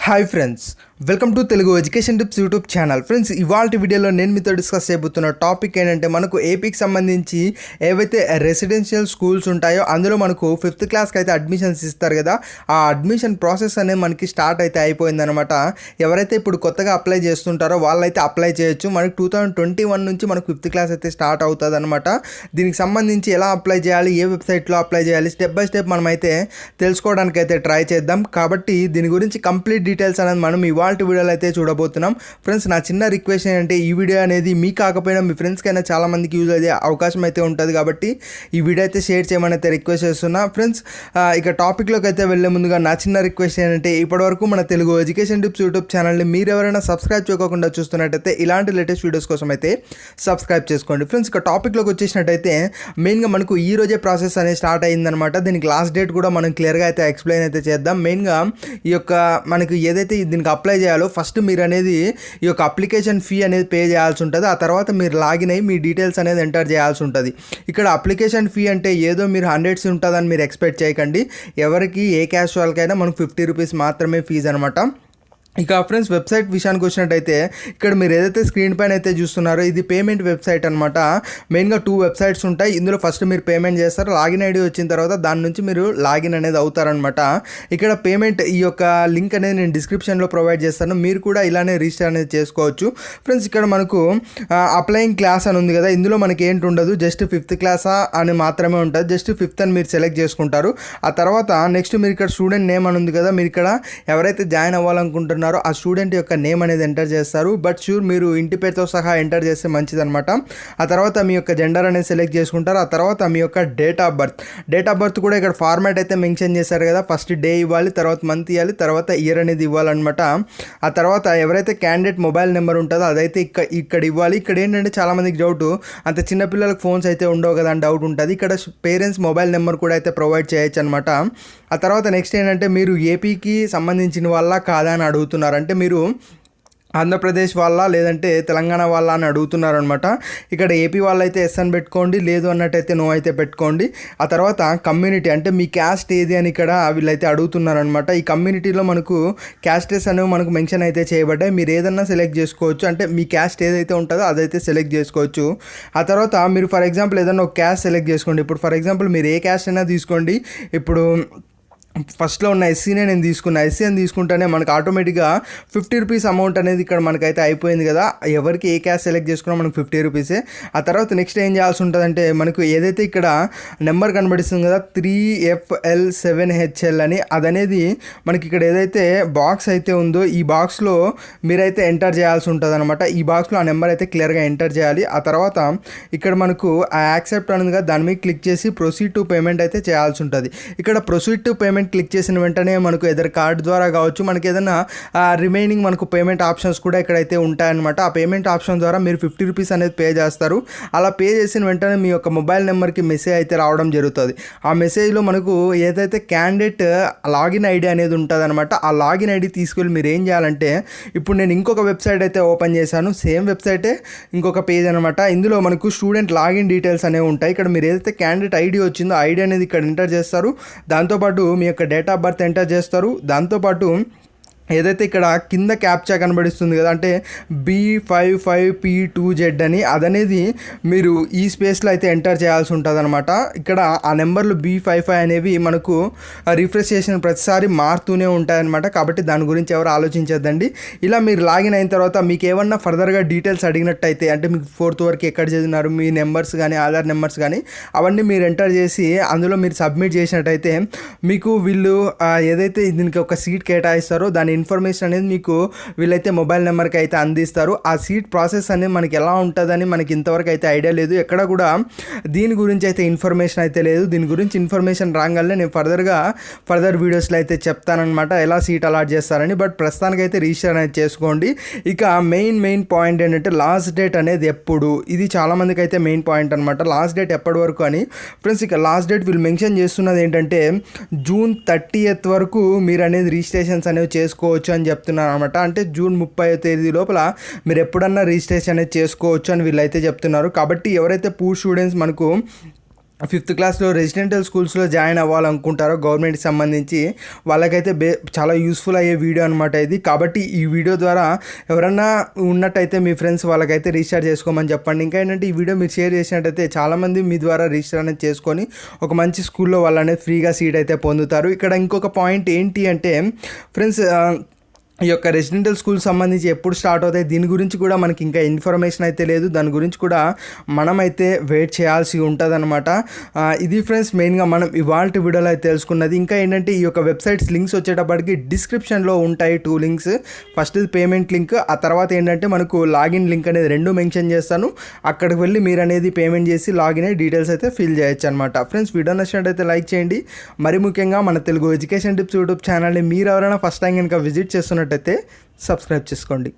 Hi friends, welcome to Telugu education tips YouTube channel. Friends, ఇవాళ వీడియోలో నేను మీతో డిస్కస్ చేయబోతున్న టాపిక్ ఏంటంటే మనకు ఏపీకి సంబంధించి ఏవైతే రెసిడెన్షియల్ స్కూల్స్ ఉంటాయో అందులో మనకు 5th క్లాస్కి అయితే అడ్మిషన్స్ ఇస్తారు కదా. ఆ అడ్మిషన్ ప్రాసెస్ అనేది మనకి స్టార్ట్ అయితే అయిపోయిందనమాట. ఎవరైతే ఇప్పుడు కొత్తగా అప్లై చేస్తుంటారో వాళ్ళైతే అప్లై చేయొచ్చు. మనకి 2021 నుంచి మనకు 5th క్లాస్ అయితే స్టార్ట్ అవుతుంది అనమాట. దీనికి సంబంధించి ఎలా అప్లై చేయాలి, ఏ వెబ్సైట్లో అప్లై చేయాలి, స్టెప్ బై స్టెప్ మనమైతే తెలుసుకోవడానికి అయితే ట్రై చేద్దాం. కాబట్టి దీని గురించి కంప్లీట్ డీటెయిల్స్ అనేది మనం ఇవాళ వీడియోలో అయితే చూడబోతున్నాం. ఫ్రెండ్స్, నా చిన్న రిక్వెస్ట్ ఏంటంటే ఈ వీడియో అనేది మీ కాకపోయినా మీ ఫ్రెండ్స్కైనా చాలా మందికి యూజ్ అయ్యే అవకాశం అయితే ఉంటుంది. కాబట్టి ఈ వీడియో అయితే షేర్ చేయమని అయితే రిక్వెస్ట్ చేస్తున్నా. ఫ్రెండ్స్, ఇక టాపిక్లోకి అయితే వెళ్ళే ముందుగా నా చిన్న రిక్వెస్ట్ ఏంటంటే ఇప్పటివరకు మన తెలుగు ఎడ్యుకేషన్ టిప్స్ యూట్యూబ్ ఛానల్ని మీరు ఎవరైనా సబ్స్క్రైబ్ చేయకుండా చూస్తున్నట్టయితే ఇలాంటి లేటెస్ట్ వీడియోస్ కోసం అయితే సబ్స్క్రైబ్ చేసుకోండి. ఫ్రెండ్స్, ఇక టాపిక్లోకి వచ్చేసినట్టయితే మెయిన్గా మనకు ఈ రోజే ప్రాసెస్ అనేది స్టార్ట్ అయిందనమాట. దీనికి లాస్ట్ డేట్ కూడా మనం క్లియర్గా అయితే ఎక్స్ప్లెయిన్ అయితే చేద్దాం. మెయిన్గా ఈ యొక్క మనకు ఏదైతే దీనికి అప్లై చేయాలో ఫస్ట్ మీరు అనేది ఈ యొక్క అప్లికేషన్ ఫీ అనేది పే చేయాల్సి ఉంటుంది. ఆ తర్వాత మీరు లాగిన్ అయ్యి మీ డీటెయిల్స్ అనేది ఎంటర్ చేయాల్సి ఉంటుంది. ఇక్కడ అప్లికేషన్ ఫీ అంటే ఏదో మీరు 100 ఉంటుందని మీరు ఎక్స్పెక్ట్ చేయకండి. ఎవరికి ఏ క్యాష్ వాళ్ళకైనా మనకు 50 రూపీస్ మాత్రమే ఫీజు అనమాట. ఇక ఫ్రెండ్స్, వెబ్సైట్ విషయానికి వచ్చినట్టయితే ఇక్కడ మీరు ఏదైతే స్క్రీన్ పైన అయితే చూస్తున్నారో ఇది పేమెంట్ వెబ్సైట్ అనమాట. మెయిన్గా 2 వెబ్సైట్స్ ఉంటాయి. ఇందులో ఫస్ట్ మీరు పేమెంట్ చేస్తారు. లాగిన్ ఐడి వచ్చిన తర్వాత దాని నుంచి మీరు లాగిన్ అనేది అవుతారనమాట. ఇక్కడ పేమెంట్ ఈ యొక్క లింక్ అనేది నేను డిస్క్రిప్షన్లో ప్రొవైడ్ చేస్తాను. మీరు కూడా ఇలానే రిజిస్టర్ అనేది చేసుకోవచ్చు. ఫ్రెండ్స్, ఇక్కడ మనకు అప్లయింగ్ క్లాస్ అని ఉంది కదా. ఇందులో మనకి ఏంటి ఉండదు, జస్ట్ 5th క్లాసా అని మాత్రమే ఉంటుంది. జస్ట్ 5th అని మీరు సెలెక్ట్ చేసుకుంటారు. ఆ తర్వాత నెక్స్ట్ మీరు ఇక్కడ స్టూడెంట్ నేమ్ అని ఉంది కదా. మీరు ఇక్కడ ఎవరైతే జాయిన్ అవ్వాలనుకుంటున్నారో ఆ స్టూడెంట్ యొక్క నేమ్ అనేది ఎంటర్ చేస్తారు. బట్ షూర్ మీరు ఇంటి పేరుతో సహా ఎంటర్ చేస్తే మంచిదన్నమాట. ఆ తర్వాత మీ యొక్క జెండర్ అనేది సెలెక్ట్ చేసుకుంటారు. ఆ తర్వాత మీ యొక్క డేట్ ఆఫ్ బర్త్ కూడా ఇక్కడ ఫార్మాట్ అయితే మెన్షన్ చేశారు కదా. ఫస్ట్ డే ఇవ్వాలి, తర్వాత మంత్ ఇవ్వాలి, తర్వాత ఇయర్ అనేది ఇవ్వాలన్నమాట. ఆ తర్వాత ఎవరైతే క్యాండిడేట్ మొబైల్ నెంబర్ ఉంటుందో అదైతే ఇక్కడ ఇవ్వాలి. ఇక్కడ ఏంటంటే చాలామందికి డౌట్, అంత చిన్నపిల్లలకు ఫోన్స్ అయితే ఉండవు కదా అని డౌట్ ఉంటుంది. ఇక్కడ పేరెంట్స్ మొబైల్ నెంబర్ కూడా అయితే ప్రొవైడ్ చేయొచ్చు అనమాట. ఆ తర్వాత నెక్స్ట్ ఏంటంటే మీరు ఏపీకి సంబంధించిన వాళ్ళ కాదా అని అడుగుతున్నారు. అంటే మీరు ఆంధ్రప్రదేశ్ వాళ్ళ లేదంటే తెలంగాణ వాళ్ళ అని అడుగుతున్నారనమాట. ఇక్కడ ఏపీ వాళ్ళు అయితే ఎస్ అని పెట్టుకోండి, లేదు అన్నట్టయితే నో అయితే పెట్టుకోండి. ఆ తర్వాత కమ్యూనిటీ అంటే మీ క్యాస్ట్ ఏది అని ఇక్కడ వీళ్ళైతే అడుగుతున్నారనమాట. ఈ కమ్యూనిటీలో మనకు క్యాస్టెస్ అనేవి మనకు మెన్షన్ అయితే చేయబడ్డాయి. మీరు ఏదన్నా సెలెక్ట్ చేసుకోవచ్చు. అంటే మీ క్యాస్ట్ ఏదైతే ఉంటుందో అదైతే సెలెక్ట్ చేసుకోవచ్చు. ఆ తర్వాత మీరు ఫర్ ఎగ్జాంపుల్ ఏదన్నా ఒక క్యాస్ట్ సెలెక్ట్ చేసుకోండి. ఇప్పుడు ఫర్ ఎగ్జాంపుల్ మీరు ఏ క్యాస్ట్ అయినా తీసుకోండి. ఇప్పుడు ఫస్ట్లో ఉన్న ఎస్సీనే నేను తీసుకున్నా. ఎస్సీ అని తీసుకుంటేనే మనకు ఆటోమేటిక్గా 50 రూపీస్ అమౌంట్ అనేది ఇక్కడ మనకైతే అయిపోయింది కదా. ఎవరికి ఏ క్యాష్ సెలెక్ట్ చేసుకున్నా మనకు 50 రూపీసే. ఆ తర్వాత నెక్స్ట్ ఏం చేయాల్సి ఉంటుందంటే మనకు ఏదైతే ఇక్కడ నెంబర్ కనబడిస్తుంది కదా 3FL7HL అని, అదనేది మనకి ఇక్కడ ఏదైతే బాక్స్ అయితే ఉందో ఈ బాక్స్లో మీరైతే ఎంటర్ చేయాల్సి ఉంటుంది అనమాట. ఈ బాక్స్లో ఆ నెంబర్ అయితే క్లియర్గా ఎంటర్ చేయాలి. ఆ తర్వాత ఇక్కడ మనకు ఆ యాక్సెప్ట్ అనేది కదా దాని మీద క్లిక్ చేసి ప్రొసీడ్ టు పేమెంట్ అయితే చేయాల్సి ఉంటుంది. ఇక్కడ ప్రొసీడ్ టు పేమెంట్ క్లిక్ చేసిన వెంటనే మనకు ఎదర్ కార్డ్ ద్వారా కావచ్చు, మనకి ఏదైనా రిమైనింగ్ మనకు పేమెంట్ ఆప్షన్స్ కూడా ఇక్కడైతే ఉంటాయన్నమాట. ఆ పేమెంట్ ఆప్షన్ ద్వారా మీరు 50 రూపీస్ అనేది పే చేస్తారు. అలా పే చేసిన వెంటనే మీ యొక్క మొబైల్ నెంబర్కి మెసేజ్ అయితే రావడం జరుగుతుంది. ఆ మెసేజ్లో మనకు ఏదైతే క్యాండిడేట్ లాగిన్ ఐడి అనేది ఉంటుంది అనమాట. ఆ లాగిన్ ఐడి తీసుకెళ్ళి మీరు ఏం చేయాలంటే, ఇప్పుడు నేను ఇంకొక వెబ్సైట్ అయితే ఓపెన్ చేశాను. సేమ్ వెబ్సైటే ఇంకొక పేజ్ అనమాట. ఇందులో మనకు స్టూడెంట్ లాగిన్ డీటెయిల్స్ అనేవి ఉంటాయి. ఇక్కడ మీరు ఏదైతే క్యాండిడేట్ ఐడి వచ్చిందో ఐడి అనేది ఇక్కడ ఎంటర్ చేస్తారు. దాంతోపాటు మీ యొక్క డేట్ ఆఫ్ బర్త్ ఎంటర్ చేస్తారు. దాంతోపాటు ఏదైతే ఇక్కడ కింద క్యాప్చా కనబడిస్తుంది కదా, అంటే B55P2Z అని, అదనేది మీరు ఈ స్పేస్లో అయితే ఎంటర్ చేయాల్సి ఉంటుంది అనమాట. ఇక్కడ ఆ నెంబర్లు B55 అనేవి మనకు రిఫ్రెష్ చేసిన ప్రతిసారి మారుతూనే ఉంటాయన్నమాట. కాబట్టి దాని గురించి ఎవరు ఆలోచించద్దండి. ఇలా మీరు లాగిన్ అయిన తర్వాత మీకు ఏమన్నా ఫర్దర్గా డీటెయిల్స్ అడిగినట్టయితే, అంటే మీకు 4th వరకు ఎక్కడ చదివినారు, మీ నెంబర్స్ కానీ ఆధార్ నెంబర్స్ కానీ అవన్నీ మీరు ఎంటర్ చేసి అందులో మీరు సబ్మిట్ చేసినట్టయితే మీకు వీళ్ళు ఏదైతే దీనికి ఒక సీట్ కేటాయిస్తారో దాని ఇన్ఫర్మేషన్ అనేది మీకు వీళ్ళైతే మొబైల్ నెంబర్కి అయితే అందిస్తారు. ఆ సీట్ ప్రాసెస్ అనేది మనకి ఎలా ఉంటుందని మనకి ఇంతవరకు అయితే ఐడియా లేదు. ఎక్కడ కూడా దీని గురించి అయితే ఇన్ఫర్మేషన్ అయితే లేదు. దీని గురించి ఇన్ఫర్మేషన్ రాగానే నేను ఫర్దర్ వీడియోస్లో అయితే చెప్తానమాట ఎలా సీట్ అలాట్ చేస్తారని. బట్ ప్రస్తుతానికైతే రిజిస్టర్ అనేది చేసుకోండి. ఇక మెయిన్ పాయింట్ ఏంటంటే లాస్ట్ డేట్ అనేది ఎప్పుడు, ఇది చాలామందికి అయితే మెయిన్ పాయింట్ అనమాట. లాస్ట్ డేట్ ఎప్పటి వరకు అని. ఫ్రెండ్స్, ఇక లాస్ట్ డేట్ వీళ్ళు మెన్షన్ చేస్తున్నది ఏంటంటే June 30th వరకు మీరు అనేది రిజిస్ట్రేషన్స్ అనేవి చేసుకోవచ్చు అని చెప్తున్నారు అనమాట. అంటే June 30వ తేదీ లోపల మీరు ఎప్పుడన్నా రిజిస్ట్రేషన్ అనేది చేసుకోవచ్చు అని వీళ్ళైతే చెప్తున్నారు. కాబట్టి ఎవరైతే పూర్ స్టూడెంట్స్ మనకు ఫిఫ్త్ క్లాస్లో రెసిడెన్షియల్ స్కూల్స్లో జాయిన్ అవ్వాలనుకుంటారో గవర్నమెంట్కి సంబంధించి వాళ్ళకైతే చాలా యూస్ఫుల్ అయ్యే వీడియో అనమాట ఇది. కాబట్టి ఈ వీడియో ద్వారా ఎవరన్నా ఉన్నట్టయితే మీ ఫ్రెండ్స్ వాళ్ళకైతే రిజిస్టర్ చేసుకోమని చెప్పండి. ఇంకా ఏంటంటే ఈ వీడియో మీరు షేర్ చేసినట్టయితే చాలామంది మీ ద్వారా రిజిస్టర్ అనేది చేసుకొని ఒక మంచి స్కూల్లో వాళ్ళు అనేది ఫ్రీగా సీట్ అయితే పొందుతారు. ఇక్కడ ఇంకొక పాయింట్ ఏంటి అంటే ఫ్రెండ్స్, ఈ యొక్క రెసిడెన్షియల్ స్కూల్ సంబంధించి ఎప్పుడు స్టార్ట్ అవుతాయి దీని గురించి కూడా మనకి ఇంకా ఇన్ఫర్మేషన్ అయితే లేదు. దాని గురించి కూడా మనమైతే వెయిట్ చేయాల్సి ఉంటుంది అనమాట. ఇది ఫ్రెండ్స్ మెయిన్గా మనం ఇవాళ వీడియోలో అయితే తెలుసుకున్నది. ఇంకా ఏంటంటే ఈ యొక్క వెబ్సైట్స్ లింక్స్ వచ్చేటప్పటికి డిస్క్రిప్షన్లో ఉంటాయి 2 లింక్స్. ఫస్ట్ పేమెంట్ లింక్, ఆ తర్వాత ఏంటంటే మనకు లాగిన్ లింక్ అనేది 2 మెన్షన్ చేస్తాను. అక్కడికి వెళ్ళి మీరు అనేది పేమెంట్ చేసి లాగిన్ అయ్యి డీటెయిల్స్ అయితే ఫిల్ చేయొచ్చు అనమాట. ఫ్రెండ్స్ వీడియో నచ్చినట్టయితే లైక్ చేయండి. మరి ముఖ్యంగా మన తెలుగు ఎడ్యుకేషన్ టిప్స్ యూట్యూబ్ ఛానల్ని మీరు ఎవరైనా ఫస్ట్ టైం కనుక విజిట్ చేస్తున్నట్టు అయితే సబ్స్క్రైబ్ చేసుకోండి.